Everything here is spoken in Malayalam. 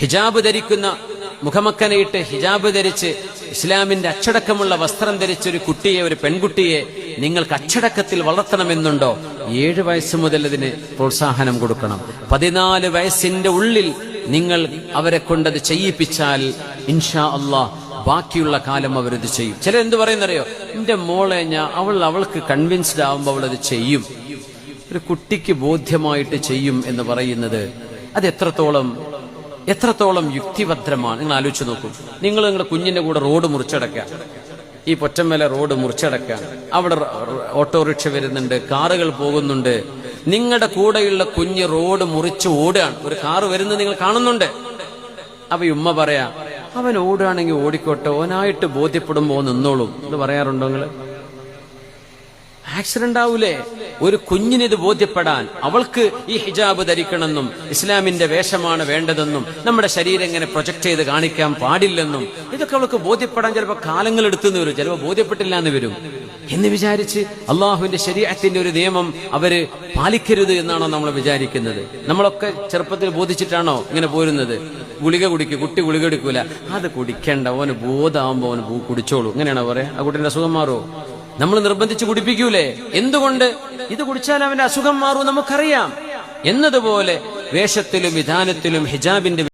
ഹിജാബ് ധരിക്കുന്ന മുഖമക്കനയിട്ട് ഹിജാബ് ധരിച്ച് ഇസ്ലാമിന്റെ അച്ചടക്കമുള്ള വസ്ത്രം ധരിച്ചൊരു കുട്ടിയെ, ഒരു പെൺകുട്ടിയെ നിങ്ങൾക്ക് അച്ചടക്കത്തിൽ വളർത്തണമെന്നുണ്ടോ? 7 വയസ്സ് മുതൽ അതിന് പ്രോത്സാഹനം കൊടുക്കണം. 14 വയസ്സിന്റെ ഉള്ളിൽ നിങ്ങൾ അവരെ കൊണ്ടത് ചെയ്യിപ്പിച്ചാൽ ഇൻഷാ അല്ലാഹ് ബാക്കിയുള്ള കാലം അവരത് ചെയ്യും. ചിലരെന്ത് പറയുന്നറിയോ? എന്റെ മോളെ അവൾക്ക് കൺവിൻസ്ഡ് ആവുമ്പോൾ അവളത് ചെയ്യും. ഒരു കുട്ടിക്ക് ബോധ്യമായിട്ട് ചെയ്യും എന്ന് പറയുന്നത് അത് എത്രത്തോളം യുക്തിഭദ്രമാണ്. നിങ്ങൾ ആലോചിച്ച് നോക്കൂ. നിങ്ങളുടെ കുഞ്ഞിന്റെ കൂടെ റോഡ് മുറിച്ചടക്കാം, ഈ പൊറ്റമ്മല റോഡ് മുറിച്ചടക്കാം, അവിടെ ഓട്ടോറിക്ഷ വരുന്നുണ്ട്, കാറുകൾ പോകുന്നുണ്ട്, നിങ്ങളുടെ കൂടെയുള്ള കുഞ്ഞ് റോഡ് മുറിച്ച് ഓടുകയാണ്, ഒരു കാറ് വരുന്നത് നിങ്ങൾ കാണുന്നുണ്ട്. അപ്പൊ ഈ ഉമ്മ പറയാ, അവൻ ഓടുകയാണെങ്കിൽ ഓടിക്കോട്ടെ, ഓനായിട്ട് ബോധ്യപ്പെടുമ്പോ നിന്നോളും എന്ന് പറയാറുണ്ടോ നിങ്ങള്? ആക്സിഡന്റ് ആവൂലേ? ഒരു കുഞ്ഞിനിത് ബോധ്യപ്പെടാൻ, അവൾക്ക് ഈ ഹിജാബ് ധരിക്കണമെന്നും ഇസ്ലാമിന്റെ വേഷമാണ് വേണ്ടതെന്നും നമ്മുടെ ശരീരം എങ്ങനെ പ്രൊജക്ട് ചെയ്ത് കാണിക്കാൻ പാടില്ലെന്നും ഇതൊക്കെ അവൾക്ക് ബോധ്യപ്പെടാൻ ചിലപ്പോൾ കാലങ്ങൾ എടുത്തുനിന്ന് വരും, ചിലപ്പോൾ ബോധ്യപ്പെട്ടില്ല എന്ന് വരും. എന്ന് വിചാരിച്ച് അള്ളാഹുവിന്റെ ശരീഅത്തിന്റെ ഒരു നിയമം അവര് പാലിക്കരുത് എന്നാണോ നമ്മൾ വിചാരിക്കുന്നത്? നമ്മളൊക്കെ ചെറുപ്പത്തിൽ ബോധിച്ചിട്ടാണോ ഇങ്ങനെ പോരുന്നത്? ഗുളിക കുടിക്കും, കുട്ടി ഗുളിക കുടിക്കൂല, അത് കുടിക്കേണ്ട, ഓന് ബോധമാകുമ്പോ അവന് കുടിച്ചോളൂ, ഇങ്ങനെയാണോ പറയാ? ആ കുട്ടിന്റെ അസുഖം മാറുമോ? നമ്മൾ നിർബന്ധിച്ച് കുടിപ്പിക്കൂലേ? എന്തുകൊണ്ട്? ഇത് കുടിച്ചാൽ അവന്റെ അസുഖം മാറും നമുക്കറിയാം. എന്നതുപോലെ വേഷത്തിലും വിധാനത്തിലും ഹിജാബിന്റെ